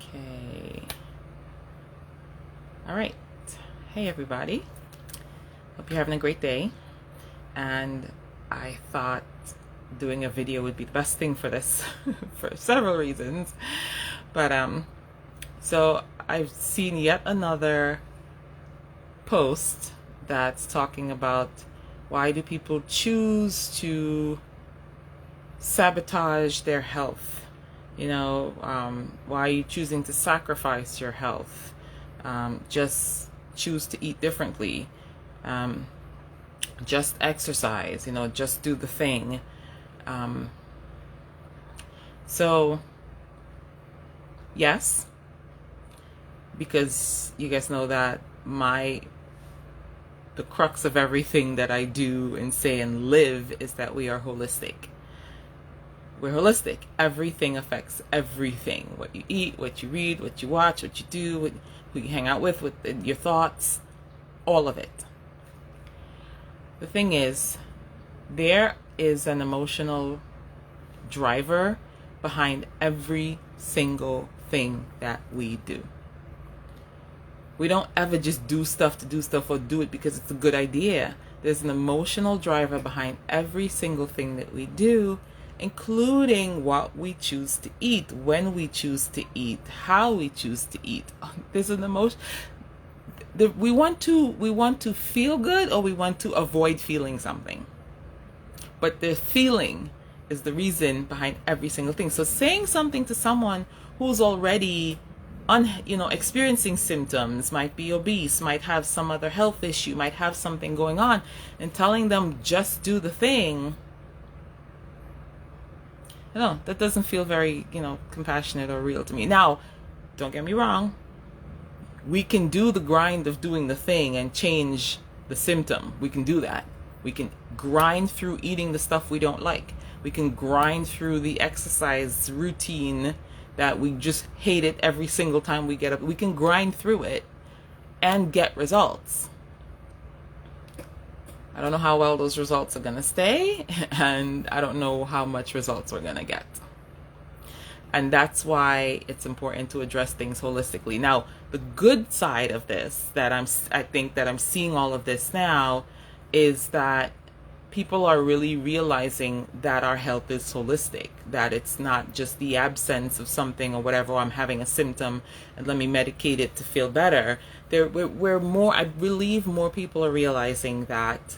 Okay. All right. Hey, everybody. Hope you're having a great day. And I thought doing a video would be the best thing for this for several reasons. But so I've seen yet another post that's talking about why do people choose to sabotage their health? Why are you choosing to sacrifice your health? Just choose to eat differently. Just exercise, just do the thing. So, yes, because you guys know that the crux of everything that I do and say and live is that we are holistic. We're holistic. Everything affects everything. What you eat, what you read, what you watch, what you do, who you hang out with your thoughts, all of it. The thing is, there is an emotional driver behind every single thing that we do. We don't ever just do stuff to do stuff or do it because it's a good idea. There's an emotional driver behind every single thing that we do, including what we choose to eat, when we choose to eat, how we choose to eat. There's an emotion. We want to feel good, or we want to avoid feeling something. But the feeling is the reason behind every single thing. So saying something to someone who's already experiencing symptoms, might be obese, might have some other health issue, might have something going on, and telling them just do the thing, that doesn't feel very, compassionate or real to me. Now, don't get me wrong. We can do the grind of doing the thing and change the symptom. We can do that. We can grind through eating the stuff we don't like. We can grind through the exercise routine that we just hate it every single time we get up. We can grind through it and get results. I don't know how well those results are going to stay, and I don't know how much results we're going to get. And that's why it's important to address things holistically. Now, the good side of this, I think that I'm seeing all of this now, is that people are really realizing that our health is holistic, that it's not just the absence of something or whatever. I'm having a symptom and let me medicate it to feel better. I believe more people are realizing that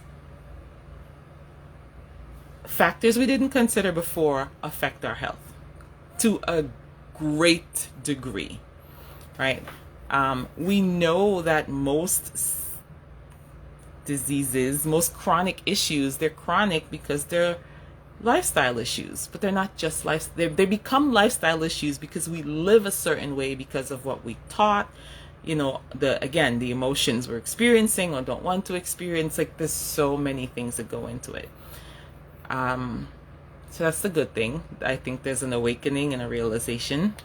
factors we didn't consider before affect our health to a great degree, right? We know that most diseases, most chronic issues, they're chronic because they're lifestyle issues, but they're not just they become lifestyle issues because we live a certain way because of what we taught, the emotions we're experiencing or don't want to experience. Like, there's so many things that go into it. So that's the good thing. I think there's an awakening and a realization.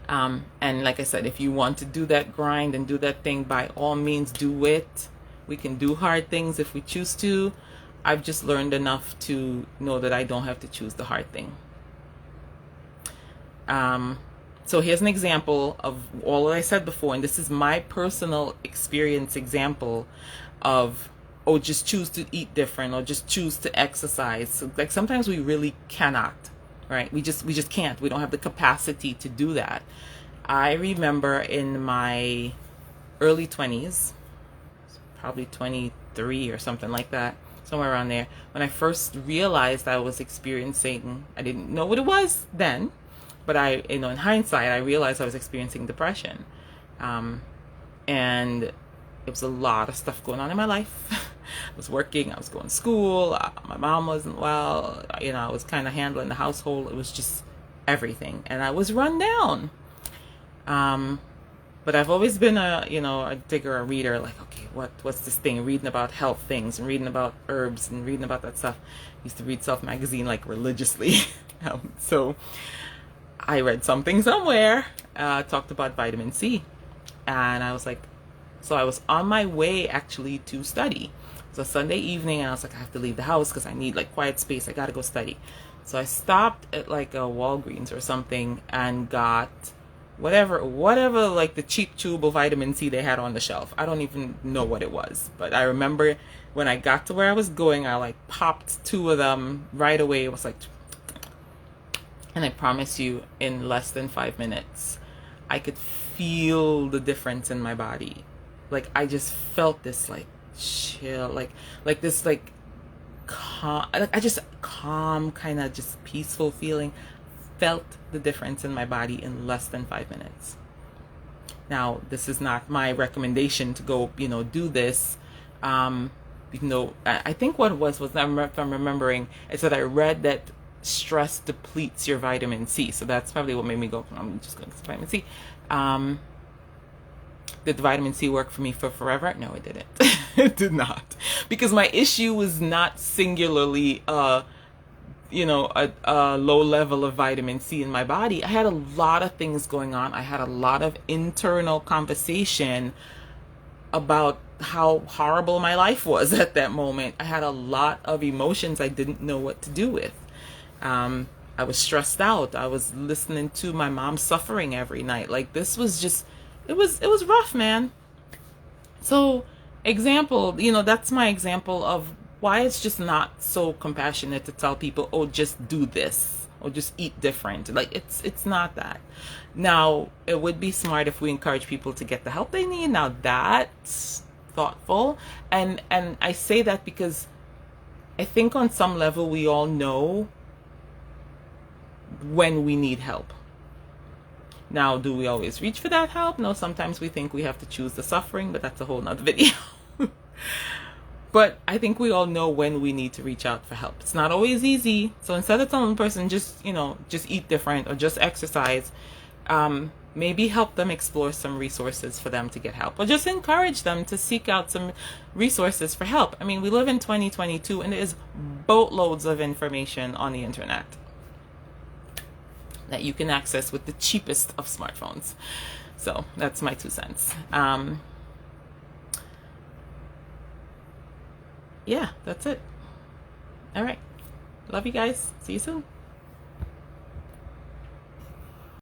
And like I said, if you want to do that grind and do that thing, by all means do it. We can do hard things if we choose to. I've just learned enough to know that I don't have to choose the hard thing. So here's an example of all that I said before, and this is my personal experience example of, just choose to eat different, or just choose to exercise. So, like, sometimes we really cannot, right? We just can't. We don't have the capacity to do that. I remember in my early 20s, probably 23 or something like that, somewhere around there, when I first realized I was experiencing, I didn't know what it was then, but in hindsight, I realized I was experiencing depression. And it was a lot of stuff going on in my life. I was working, I was going to school, my mom wasn't well, I was kind of handling the household. It was just everything, and I was run down. But I've always been a digger, a reader, like, okay, what's this thing? Reading about health things and reading about herbs and reading about that stuff. I used to read Self magazine like religiously. So I read something somewhere, talked about vitamin C, and I was like, so I was on my way actually to study. It was a Sunday evening, and I was like, I have to leave the house because I need like quiet space. I got to go study. So I stopped at like a Walgreens or something and got whatever like the cheap tube of vitamin C they had on the shelf. I don't even know what it was, but I remember when I got to where I was going, I like popped two of them right away. It was like, and I promise you, in less than 5 minutes, I could feel the difference in my body. Like I just felt this like chill, like this like calm, I just calm, kind of just peaceful feeling. Felt the difference in my body in less than 5 minutes. Now, this is not my recommendation to go, do this. I think what it was if I'm remembering, is that I read that stress depletes your vitamin C. So that's probably what made me go, I'm just going to get vitamin C. Did the vitamin C work for me for forever? No, it didn't. It did not. Because my issue was not singularly a low level of vitamin C in my body. I had a lot of things going on. I had a lot of internal conversation about how horrible my life was at that moment. I had a lot of emotions I didn't know what to do with. I was stressed out. I was listening to my mom suffering every night. Like this was just, it was rough, man. So example, that's my example of why it's just not so compassionate to tell people, oh, just do this or just eat different. Like it's not that. Now, it would be smart if we encourage people to get the help they need. Now that's thoughtful. And I say that because I think on some level we all know when we need help. Now, do we always reach for that help? No, sometimes we think we have to choose the suffering, but that's a whole nother video. But I think we all know when we need to reach out for help. It's not always easy. So instead of telling a person just eat different or just exercise, maybe help them explore some resources for them to get help, or just encourage them to seek out some resources for help. I mean, we live in 2022 and there is boatloads of information on the internet that you can access with the cheapest of smartphones. So that's my 2 cents. Yeah, that's it. All right. Love you guys. See you soon.